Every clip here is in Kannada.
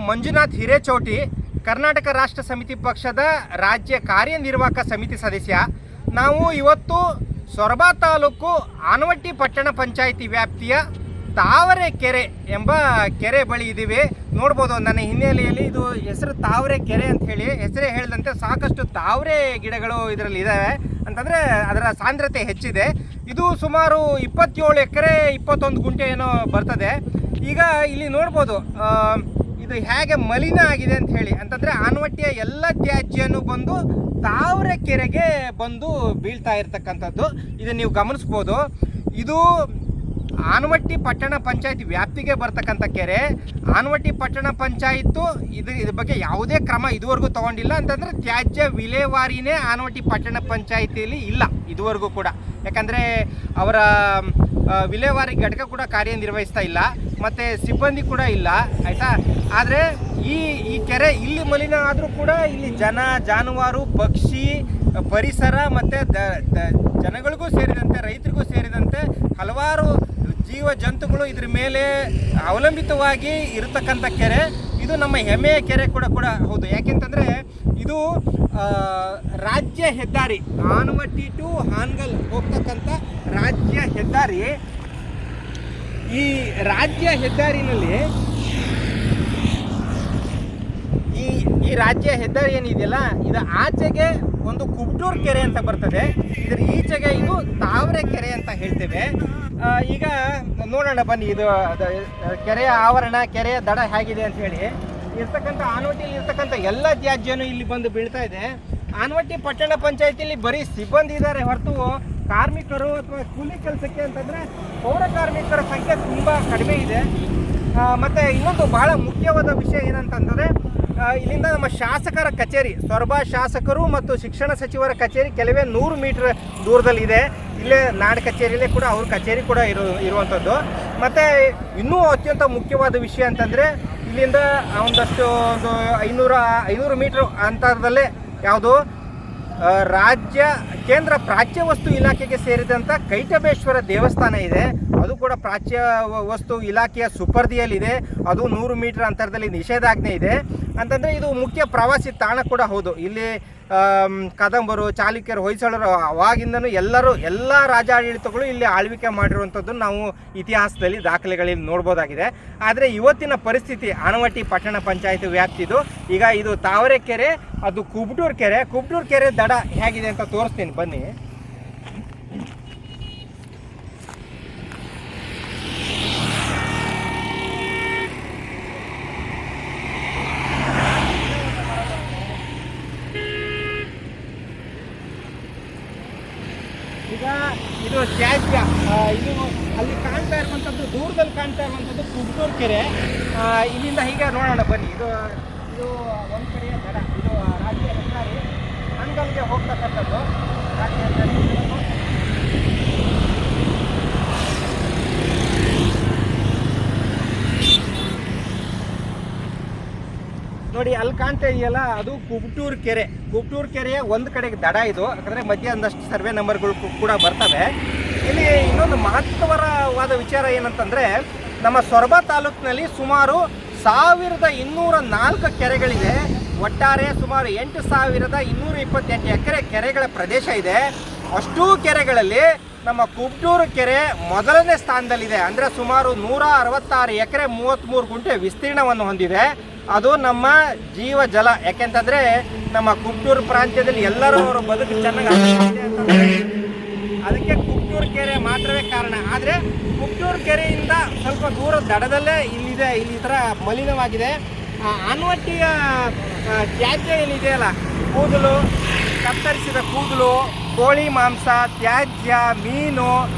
ಮಂಜುನಾಥ್ ಹಿರೇಚೌಟಿ, ಕರ್ನಾಟಕ ರಾಷ್ಟ್ರ ಸಮಿತಿ ಪಕ್ಷದ ರಾಜ್ಯ ಕಾರ್ಯನಿರ್ವಾಹಕ ಸಮಿತಿ ಸದಸ್ಯ. ನಾವು ಇವತ್ತು ಸೊರಬ ತಾಲೂಕು ಆನವಟ್ಟಿ ಪಟ್ಟಣ ಪಂಚಾಯಿತಿ ವ್ಯಾಪ್ತಿಯ ತಾವರೆಕೆರೆ ಎಂಬ ಕೆರೆ ಬಳಿ ಇದ್ದೀವಿ. ನೋಡ್ಬೋದು ನನ್ನ ಹಿನ್ನೆಲೆಯಲ್ಲಿ, ಇದು ಹೆಸರು ತಾವರೆಕೆರೆ ಅಂತ ಹೇಳಿ ಹೆಸರೇ ಹೇಳಿದಂತೆ ಸಾಕಷ್ಟು ತಾವರೆ ಗಿಡಗಳು ಇದರಲ್ಲಿ ಇದ್ದಾವೆ. ಅಂತಂದರೆ ಅದರ ಸಾಂದ್ರತೆ ಹೆಚ್ಚಿದೆ. ಇದು ಸುಮಾರು 27 ಎಕರೆ 21 ಗುಂಟೆ ಏನೋ ಬರ್ತದೆ. ಈಗ ಇಲ್ಲಿ ನೋಡ್ಬೋದು ಇದು ಹೇಗೆ ಮಲಿನ ಆಗಿದೆ ಅಂತ ಹೇಳಿ. ಅಂತಂದರೆ ಆನವಟ್ಟಿಯ ಎಲ್ಲ ತ್ಯಾಜ್ಯನೂ ಬಂದು ತಾವರೆಕೆರೆಗೆ ಬಂದು ಬೀಳ್ತಾ ಇರ್ತಕ್ಕಂಥದ್ದು. ಇದನ್ನು ನೀವು ಗಮನಿಸ್ಬೋದು. ಇದು ಆನವಟ್ಟಿ ಪಟ್ಟಣ ಪಂಚಾಯತ್ ವ್ಯಾಪ್ತಿಗೆ ಬರ್ತಕ್ಕಂಥ ಕೆರೆ. ಆನವಟ್ಟಿ ಪಟ್ಟಣ ಪಂಚಾಯತ್ತು ಇದ್ರ ಬಗ್ಗೆ ಯಾವುದೇ ಕ್ರಮ ಇದುವರೆಗೂ ತಗೊಂಡಿಲ್ಲ. ಅಂತಂದರೆ ತ್ಯಾಜ್ಯ ವಿಲೇವಾರಿನೇ ಆನವಟ್ಟಿ ಪಟ್ಟಣ ಪಂಚಾಯಿತಿಯಲ್ಲಿ ಇಲ್ಲ ಇದುವರೆಗೂ ಕೂಡ. ಯಾಕಂದರೆ ಅವರ ವಿಲೇವಾರಿ ಘಟಕ ಕೂಡ ಕಾರ್ಯನಿರ್ವಹಿಸ್ತಾ ಇಲ್ಲ, ಮತ್ತು ಸಿಬ್ಬಂದಿ ಕೂಡ ಇಲ್ಲ, ಆಯಿತಾ. ಆದರೆ ಈ ಕೆರೆ ಇಲ್ಲಿ ಮಲಿನ ಆದರೂ ಕೂಡ ಇಲ್ಲಿ ಜನ, ಜಾನುವಾರು, ಪಕ್ಷಿ, ಪರಿಸರ ಮತ್ತು ಜನಗಳಿಗೂ ಸೇರಿದಂತೆ ರೈತರಿಗೂ ಸೇರಿದಂತೆ ಹಲವಾರು ಜೀವ ಜಂತುಗಳು ಇದ್ರ ಮೇಲೆ ಅವಲಂಬಿತವಾಗಿ ಇರತಕ್ಕಂಥ ಕೆರೆ. ಇದು ನಮ್ಮ ಹೆಮ್ಮೆಯ ಕೆರೆ ಕೂಡ ಹೌದು. ಯಾಕೆಂತಂದರೆ ಇದು ರಾಜ್ಯ ಹೆದ್ದಾರಿ, ಆನವಟ್ಟಿ ಟು ಹಾನಗಲ್ ಹೋಗ್ತಕ್ಕಂಥ ರಾಜ್ಯ ಹೆದ್ದಾರಿ. ಈ ರಾಜ್ಯ ಹೆದ್ದಾರಿನಲ್ಲಿ ಈ ರಾಜ್ಯ ಹೆದ್ದಾರಿ ಏನಿದೆಯಲ್ಲ, ಇದು ಆಚೆಗೆ ಒಂದು ಕುಬ್ಟೂರ್ ಕೆರೆ ಅಂತ ಬರ್ತದೆ, ಇದರ ಈಚೆಗೆ ಇದು ತಾವರೆಕೆರೆ ಅಂತ ಹೇಳ್ತೇವೆ. ಈಗ ನೋಡೋಣ ಬನ್ನಿ, ಇದು ಕೆರೆಯ ಆವರಣ, ಕೆರೆಯ ದಡ ಹೇಗಿದೆ ಅಂತ ಹೇಳಿ. ಇರ್ತಕ್ಕಂಥ ಆನವಟ್ಟಿಯಲ್ಲಿ ಇರ್ತಕ್ಕಂಥ ಎಲ್ಲ ತ್ಯಾಜ್ಯನೂ ಇಲ್ಲಿ ಬಂದು ಬೀಳ್ತಾ ಇದೆ. ಆನವಟ್ಟಿ ಪಟ್ಟಣ ಪಂಚಾಯತಿಯಲ್ಲಿ ಬರೀ ಸಿಬ್ಬಂದಿ ಇದ್ದಾರೆ ಹೊರತು ಕಾರ್ಮಿಕರು ಅಥವಾ ಕೂಲಿ ಕೆಲಸಕ್ಕೆ ಅಂತಂದರೆ ಪೌರ ಕಾರ್ಮಿಕರ ಸಂಖ್ಯೆ ತುಂಬ ಕಡಿಮೆ ಇದೆ. ಮತ್ತು ಇನ್ನೊಂದು ಬಹಳ ಮುಖ್ಯವಾದ ವಿಷಯ ಏನಂತಂದರೆ, ಇಲ್ಲಿಂದ ನಮ್ಮ ಶಾಸಕರ ಕಚೇರಿ, ಸೊರಬ ಶಾಸಕರು ಮತ್ತು ಶಿಕ್ಷಣ ಸಚಿವರ ಕಚೇರಿ ಕೆಲವೇ 100 ಮೀಟರ್ ದೂರದಲ್ಲಿದೆ. ಇಲ್ಲೇ ನಾಡ ಕಚೇರಿಯಲ್ಲೇ ಕೂಡ ಅವ್ರ ಕಚೇರಿ ಕೂಡ ಇರುವಂಥದ್ದು. ಮತ್ತು ಇನ್ನೂ ಅತ್ಯಂತ ಮುಖ್ಯವಾದ ವಿಷಯ ಅಂತಂದರೆ, ಇಲ್ಲಿಂದ ಒಂದು 500 ಮೀಟ್ರ್ ಅಂತರದಲ್ಲೇ ಯಾವುದು ಕೇಂದ್ರ ಪ್ರಾಚ್ಯ ವಸ್ತು ಇಲಾಖೆಗೆ ಸೇರಿದಂಥ ಕೈಟಬೇಶ್ವರ ದೇವಸ್ಥಾನ ಇದೆ. ಅದು ಕೂಡ ಪ್ರಾಚ್ಯ ವಸ್ತು ಇಲಾಖೆಯ ಸುಪರ್ದಿಯಲ್ಲಿದೆ. ಅದು 100 ಮೀಟರ್ ಅಂತರದಲ್ಲಿ ನಿಷೇಧಾಜ್ಞೆ ಇದೆ. ಅಂತಂದರೆ ಇದು ಮುಖ್ಯ ಪ್ರವಾಸಿ ತಾಣ ಕೂಡ ಹೌದು. ಇಲ್ಲಿ ಕದಂಬರು, ಚಾಲುಕ್ಯರು, ಹೊಯ್ಸಳರು ಅವಾಗಿಂದನೂ ಎಲ್ಲ ರಾಜಾಡಳಿತಗಳು ಇಲ್ಲಿ ಆಳ್ವಿಕೆ ಮಾಡಿರುವಂಥದ್ದು ನಾವು ಇತಿಹಾಸದಲ್ಲಿ ದಾಖಲೆಗಳಲ್ಲಿ ನೋಡ್ಬೋದಾಗಿದೆ. ಆದರೆ ಇವತ್ತಿನ ಪರಿಸ್ಥಿತಿ ಆನವಟ್ಟಿ ಪಟ್ಟಣ ಪಂಚಾಯತ್ ವ್ಯಾಪ್ತಿದು. ಈಗ ಇದು ತಾವರೆಕೆರೆ, ಅದು ಕುಬ್ಟೂರ್ ಕೆರೆ ದಡ ಹೇಗಿದೆ ಅಂತ ತೋರಿಸ್ತೀನಿ ಬನ್ನಿ. ಈಗ ಇದು ತ್ಯಾಜ್ಯ, ಇದು ಅಲ್ಲಿ ಕಾಣ್ತಾ ಇರುವಂಥದ್ದು, ದೂರದಲ್ಲಿ ಕಾಣ್ತಾ ಇರುವಂಥದ್ದು ಕುಬ್ಟೂರ್ ಕೆರೆ. ಇಲ್ಲಿಂದ ಹೀಗೆ ನೋಡೋಣ ಬನ್ನಿ. ಇದು ಒಂದು ಕಡೆಯ ದಡ, ಇದು ರಾಜ್ಯ ಹೆದ್ದಾರಿ ಹಾನಗಲ್ಗೆ ಹೋಗ್ತಕ್ಕಂಥದ್ದು. ರಾಜ್ಯ ಹೆದ್ದಾರಿ ನೋಡಿ, ಅಲ್ಲಿ ಕಾಣ್ತಾ ಇದೆಯಲ್ಲ, ಅದು ಕುಬ್ಟೂರ್ ಕೆರೆಯ ಒಂದು ಕಡೆಗೆ ದಡ ಇದು. ಯಾಕಂದರೆ ಮಧ್ಯೆ ಒಂದಷ್ಟು ಸರ್ವೆ ನಂಬರ್ಗಳು ಕೂಡ ಬರ್ತವೆ. ಇಲ್ಲಿ ಇನ್ನೊಂದು ಮಹತ್ವವಾದ ವಿಚಾರ ಏನಂತಂದರೆ, ನಮ್ಮ ಸೊರಬ ತಾಲೂಕಿನಲ್ಲಿ ಸುಮಾರು 1204 ಕೆರೆಗಳಿದೆ. ಒಟ್ಟಾರೆ ಸುಮಾರು 8228 ಎಕರೆ ಕೆರೆಗಳ ಪ್ರದೇಶ ಇದೆ. ಅಷ್ಟೂ ಕೆರೆಗಳಲ್ಲಿ ನಮ್ಮ ಕುಬ್ಟೂರು ಕೆರೆ ಮೊದಲನೇ ಸ್ಥಾನದಲ್ಲಿದೆ. ಅಂದರೆ ಸುಮಾರು 166 ಎಕರೆ 33 ಗುಂಟೆ ವಿಸ್ತೀರ್ಣವನ್ನು ಹೊಂದಿದೆ. ಅದು ನಮ್ಮ ಜೀವ ಜಲ. ಯಾಕೆಂತಂದರೆ ನಮ್ಮ ಕುಬ್ಟೂರು ಪ್ರಾಂತ್ಯದಲ್ಲಿ ಎಲ್ಲರೂ ಅವರ ಬದುಕು ಚೆನ್ನಾಗಿ ಅದಕ್ಕೆ ಕುಬ್ಟೂರು ಕೆರೆ ಮಾತ್ರವೇ ಕಾರಣ. ಆದರೆ ಕುಬ್ಟೂರು ಕೆರೆಯಿಂದ ಸ್ವಲ್ಪ ದೂರದ ದಡದಲ್ಲೇ ಇಲ್ಲಿ ಈ ಥರ ಮಲಿನವಾಗಿದೆ. ಆನವಟ್ಟಿಯ ತ್ಯಾಜ್ಯ ಏನಿದೆಯಲ್ಲ, ಕೂದಲು, ಕತ್ತರಿಸಿದ ಕೂದಲು, ಕೋಳಿ ಮಾಂಸ, ತ್ಯಾಜ್ಯ, ಮೀನು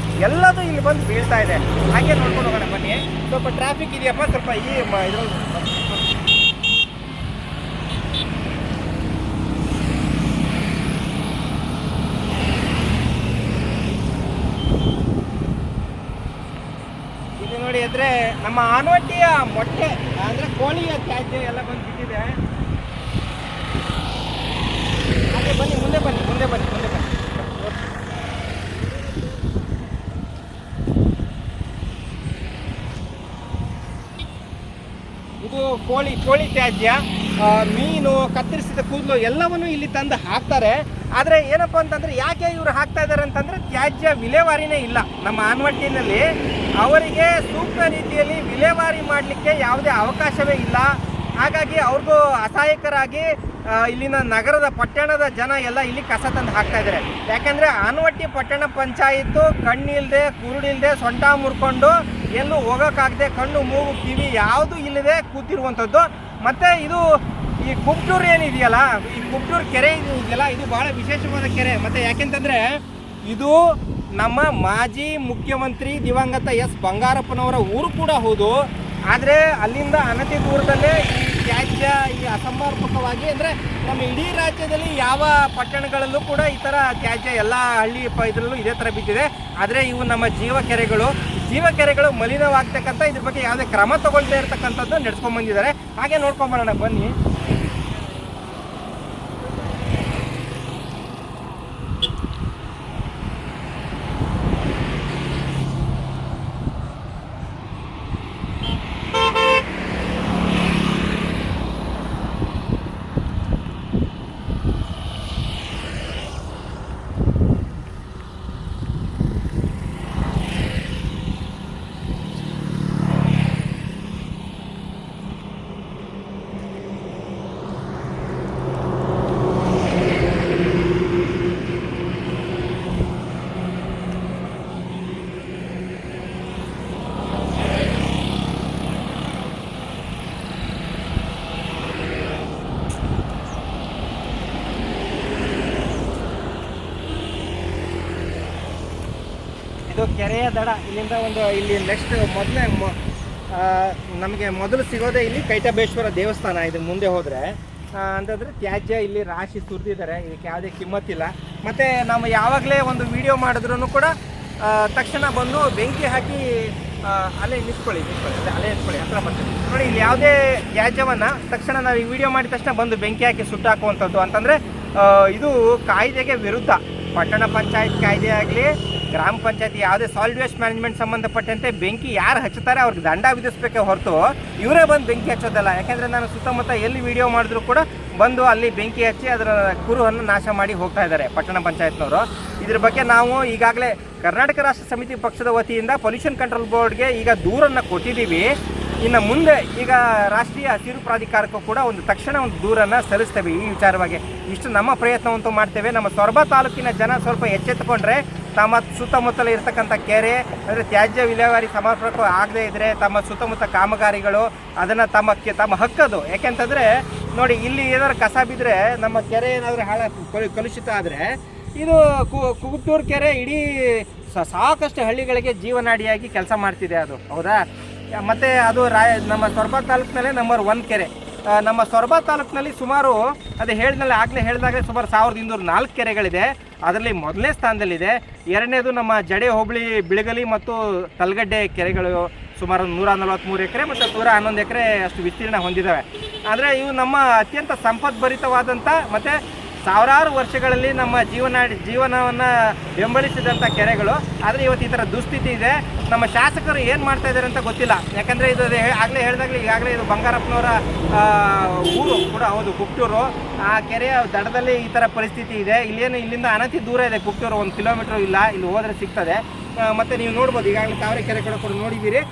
ಎಲ್ಲದೂ ಇಲ್ಲಿ ಬಂದು ಬೀಳ್ತಾ ಇದೆ. ಹಾಗೆ ನೋಡ್ಕೊಂಡು ಹೋಗೋಣ ಬನ್ನಿ. ಸ್ವಲ್ಪ ಟ್ರಾಫಿಕ್ ಇದೆಯಪ್ಪ, ಸ್ವಲ್ಪ ಇದು ನೋಡಿ. ಅಂದರೆ ನಮ್ಮ ಆನವಟ್ಟಿಯ ಮೊಟ್ಟೆ ಅಂದರೆ ಕೋಳಿಯ ತ್ಯಾಜ್ಯ ಎಲ್ಲ ಬಂದು ಬಿಟ್ಟಿದೆ. ಹಾಗೆ ಬನ್ನಿ, ಮುಂದೆ ಬನ್ನಿ. ಇದು ಕೋಳಿ ತ್ಯಾಜ್ಯ, ಮೀನು, ಕತ್ತರಿಸಿದ ಕೂದಲು ಎಲ್ಲವನ್ನು ಇಲ್ಲಿ ತಂದು ಹಾಕ್ತಾರೆ. ಆದರೆ ಏನಪ್ಪ ಅಂತಂದರೆ ಯಾಕೆ ಇವರು ಹಾಕ್ತಾ ಇದ್ದಾರೆ ಅಂತಂದರೆ ತ್ಯಾಜ್ಯ ವಿಲೇವಾರಿನೇ ಇಲ್ಲ ನಮ್ಮ ಆನವಟ್ಟಿನಲ್ಲಿ. ಅವರಿಗೆ ಸೂಕ್ತ ರೀತಿಯಲ್ಲಿ ವಿಲೇವಾರಿ ಮಾಡಲಿಕ್ಕೆ ಯಾವುದೇ ಅವಕಾಶವೇ ಇಲ್ಲ. ಹಾಗಾಗಿ ಅವ್ರಿಗೂ ಅಸಹಾಯಕರಾಗಿ ಇಲ್ಲಿನ ನಗರದ ಪಟ್ಟಣದ ಜನ ಎಲ್ಲ ಇಲ್ಲಿ ಕಸ ತಂದು ಹಾಕ್ತಾ ಇದ್ದಾರೆ. ಯಾಕೆಂದರೆ ಆನವಟ್ಟಿ ಪಟ್ಟಣ ಪಂಚಾಯತ್ತು ಕಣ್ಣಿಲ್ಲದೆ ಕುರುಡಿಲ್ಲದೆ ಸೊಂಟ ಮುರ್ಕೊಂಡು ಎಲ್ಲೂ ಹೋಗೋಕ್ಕಾಗದೆ ಕಣ್ಣು ಮೂಗು ಕಿವಿ ಯಾವುದು ಇಲ್ಲದೆ ಕೂತಿರುವಂಥದ್ದು. ಮತ್ತು ಇದು ಈ ಕುಬ್ಟೂರು ಏನಿದೆಯಲ್ಲ, ಈ ಕುಬ್ಟೂರು ಕೆರೆ ಇದೆಯಲ್ಲ, ಇದು ಭಾಳ ವಿಶೇಷವಾದ ಕೆರೆ. ಮತ್ತು ಯಾಕೆಂತಂದರೆ ಇದು ನಮ್ಮ ಮಾಜಿ ಮುಖ್ಯಮಂತ್ರಿ ದಿವಂಗತ ಎಸ್ ಬಂಗಾರಪ್ಪನವರ ಊರು ಕೂಡ ಹೌದು. ಆದರೆ ಅಲ್ಲಿಂದ ಅನತಿ ದೂರದಲ್ಲೇ ಈ ತ್ಯಾಜ್ಯ ಈ ಅಸಮರ್ಪಕವಾಗಿ, ಅಂದರೆ ನಮ್ಮ ಇಡೀ ರಾಜ್ಯದಲ್ಲಿ ಯಾವ ಪಟ್ಟಣಗಳಲ್ಲೂ ಕೂಡ ಈ ಥರ ತ್ಯಾಜ್ಯ ಎಲ್ಲ ಹಳ್ಳಿ ಇದರಲ್ಲೂ ಇದೇ ಥರ ಬಿದ್ದಿದೆ. ಆದರೆ ಇವು ನಮ್ಮ ಜೀವ ಕೆರೆಗಳು ಮಲಿನವಾಗ್ತಕ್ಕಂಥ ಇದ್ರ ಬಗ್ಗೆ ಯಾವುದೇ ಕ್ರಮ ತಗೊಳ್ದೇ ಇರತಕ್ಕಂಥದ್ದು ನಡೆಸ್ಕೊಂಡ್ಬಂದಿದ್ದಾರೆ. ಹಾಗೆ ನೋಡ್ಕೊಂಬರೋಣ ಬನ್ನಿ. ಇದು ಕೆರೆಯ ದಡ. ಇಲ್ಲಿಂದ ಇಲ್ಲಿ ನೆಕ್ಸ್ಟ್ ನಮಗೆ ಮೊದಲು ಸಿಗೋದೇ ಇಲ್ಲಿ ಕೈಟಬೇಶ್ವರ ದೇವಸ್ಥಾನ. ಇದು ಮುಂದೆ ಹೋದರೆ ಅಂತಂದರೆ ತ್ಯಾಜ್ಯ ಇಲ್ಲಿ ರಾಶಿ ಸುರಿದಿದ್ದಾರೆ, ಇದಕ್ಕೆ ಯಾವುದೇ ಕಿಮ್ಮತ್ತಿಲ್ಲ. ಮತ್ತು ನಾವು ಯಾವಾಗಲೇ ಒಂದು ವಿಡಿಯೋ ಮಾಡಿದ್ರೂ ಕೂಡ ತಕ್ಷಣ ಬಂದು ಬೆಂಕಿ ಹಾಕಿ ಅಲ್ಲೇ ನಿಂತ್ಕೊಳ್ಳಿ ಹತ್ರ ಬರ್ತೀವಿ ನೋಡಿ. ಇಲ್ಲಿ ಯಾವುದೇ ತ್ಯಾಜ್ಯವನ್ನು ತಕ್ಷಣ ನಾವು ಈ ವಿಡಿಯೋ ಮಾಡಿದ ತಕ್ಷಣ ಬಂದು ಬೆಂಕಿ ಹಾಕಿ ಸುಟ್ಟಾಕುವಂಥದ್ದು ಅಂತಂದರೆ ಇದು ಕಾಯ್ದೆಗೆ ವಿರುದ್ಧ. ಪಟ್ಟಣ ಪಂಚಾಯತ್ ಕಾಯ್ದೆ ಆಗಲಿ, ಗ್ರಾಮ ಪಂಚಾಯತಿ ಯಾವುದೇ ಸಾಲಿಡ್ ವೇಸ್ಟ್ ಮ್ಯಾನೇಜ್ಮೆಂಟ್ ಸಂಬಂಧಪಟ್ಟಂತೆ ಬೆಂಕಿ ಯಾರು ಹಚ್ಚುತ್ತಾರೆ ಅವ್ರಿಗೆ ದಂಡ ವಿಧಿಸಬೇಕೇ ಹೊರತು ಇವರೇ ಬಂದು ಬೆಂಕಿ ಹಚ್ಚೋದಲ್ಲ. ಯಾಕೆಂದರೆ ನಾನು ಸುತ್ತಮುತ್ತ ಎಲ್ಲಿ ವಿಡಿಯೋ ಮಾಡಿದ್ರು ಕೂಡ ಬಂದು ಅಲ್ಲಿ ಬೆಂಕಿ ಹಚ್ಚಿ ಅದರ ಕುರುಹನ್ನು ನಾಶ ಮಾಡಿ ಹೋಗ್ತಾ ಇದ್ದಾರೆ ಪಟ್ಟಣ ಪಂಚಾಯತ್ನವರು. ಇದ್ರ ಬಗ್ಗೆ ನಾವು ಈಗಾಗಲೇ ಕರ್ನಾಟಕ ರಾಷ್ಟ್ರ ಸಮಿತಿ ಪಕ್ಷದ ವತಿಯಿಂದ ಪೊಲ್ಯೂಷನ್ ಕಂಟ್ರೋಲ್ ಬೋರ್ಡ್ಗೆ ಈಗ ದೂರನ್ನು ಕೊಟ್ಟಿದ್ದೀವಿ. ಇನ್ನು ಮುಂದೆ ಈಗ ರಾಷ್ಟ್ರೀಯ ಹಸಿರು ಪ್ರಾಧಿಕಾರಕ್ಕೂ ಕೂಡ ತಕ್ಷಣ ಒಂದು ದೂರನ್ನು ಸಲ್ಲಿಸ್ತೇವೆ ಈ ವಿಚಾರವಾಗಿ. ಇಷ್ಟು ನಮ್ಮ ಪ್ರಯತ್ನವಂತೂ ಮಾಡ್ತೇವೆ. ನಮ್ಮ ಸೊರಬ ತಾಲೂಕಿನ ಜನ ಸ್ವಲ್ಪ ಎಚ್ಚೆತ್ತುಕೊಂಡ್ರೆ ತಮ್ಮ ಸುತ್ತಮುತ್ತಲೇ ಇರ್ತಕ್ಕಂಥ ಕೆರೆ ಅಂದರೆ ತ್ಯಾಜ್ಯ ವಿಲೇವಾರಿ ಸಮರ್ಪಕ ಆಗದೇ ಇದ್ದರೆ ತಮ್ಮ ಸುತ್ತಮುತ್ತ ಕಾಮಗಾರಿಗಳು ಅದನ್ನು ತಮ್ಮ ಹಕ್ಕದು. ಯಾಕೆಂತಂದರೆ ನೋಡಿ, ಇಲ್ಲಿ ಏನಾದ್ರು ಕಸ ಬಿದ್ದರೆ ನಮ್ಮ ಕೆರೆ ಏನಾದರೂ ಕಲುಷಿತ ಆದರೆ ಇದು ಕುಬ್ಟೂರು ಕೆರೆ ಇಡೀ ಸಾಕಷ್ಟು ಹಳ್ಳಿಗಳಿಗೆ ಜೀವನಾಡಿಯಾಗಿ ಕೆಲಸ ಮಾಡ್ತಿದೆ ಅದು, ಹೌದಾ? ಮತ್ತು ಅದು ನಮ್ಮ ಸೊರಬ ತಾಲೂಕಿನಲ್ಲೇ ನಂಬರ್ 1 ಕೆರೆ. ನಮ್ಮ ಸೊರಬ ತಾಲೂಕಿನಲ್ಲಿ ಸುಮಾರು ಆಗಲೇ ಹೇಳಿದಾಗ ಸುಮಾರು 1204 ಕೆರೆಗಳಿದೆ. ಅದರಲ್ಲಿ ಮೊದಲನೇ ಸ್ಥಾನದಲ್ಲಿದೆ. ಎರಡನೇದು ನಮ್ಮ ಜಡೆ ಹೋಬಳಿ ಬಿಳಗಲಿ ಮತ್ತು ತಲಗಡ್ಡೆ ಕೆರೆಗಳು ಸುಮಾರು 143 ಎಕರೆ ಮತ್ತು 111 ಎಕರೆ ಅಷ್ಟು ವಿಸ್ತೀರ್ಣ ಹೊಂದಿದ್ದಾವೆ. ಆದರೆ ಇವು ನಮ್ಮ ಅತ್ಯಂತ ಸಂಪದ್ಭರಿತವಾದಂಥ ಮತ್ತು ಸಾವಿರಾರು ವರ್ಷಗಳಲ್ಲಿ ನಮ್ಮ ಜೀವನವನ್ನು ಬೆಂಬಲಿಸಿದಂಥ ಕೆರೆಗಳು. ಆದರೆ ಇವತ್ತು ಈ ಥರ ದುಸ್ಥಿತಿ ಇದೆ. ನಮ್ಮ ಶಾಸಕರು ಏನು ಮಾಡ್ತಾ ಇದ್ದಾರೆ ಅಂತ ಗೊತ್ತಿಲ್ಲ. ಯಾಕಂದರೆ ಇದು ಆಗಲೇ ಹೇಳಿದಾಗಲೇ ಈಗಾಗಲೇ ಇದು ಬಂಗಾರಪ್ಪನವರ ಊರು ಕೂಡ ಹೌದು, ಕುಬ್ಟೂರು. ಆ ಕೆರೆಯ ದಡದಲ್ಲಿ ಈ ಥರ ಪರಿಸ್ಥಿತಿ ಇದೆ. ಇಲ್ಲಿಂದ ಅನತಿ ದೂರ ಇದೆ ಕುಬ್ಟೂರು, 1 ಕಿಲೋಮೀಟ್ರ್ ಇಲ್ಲ, ಇಲ್ಲಿ ಹೋದರೆ ಸಿಗ್ತದೆ. ಮತ್ತು ನೀವು ನೋಡ್ಬೋದು ಈಗಾಗಲೇ ತಾವರೆ ಕೆರೆ ಕೂಡ ನೋಡಿದ್ದೀರಿ.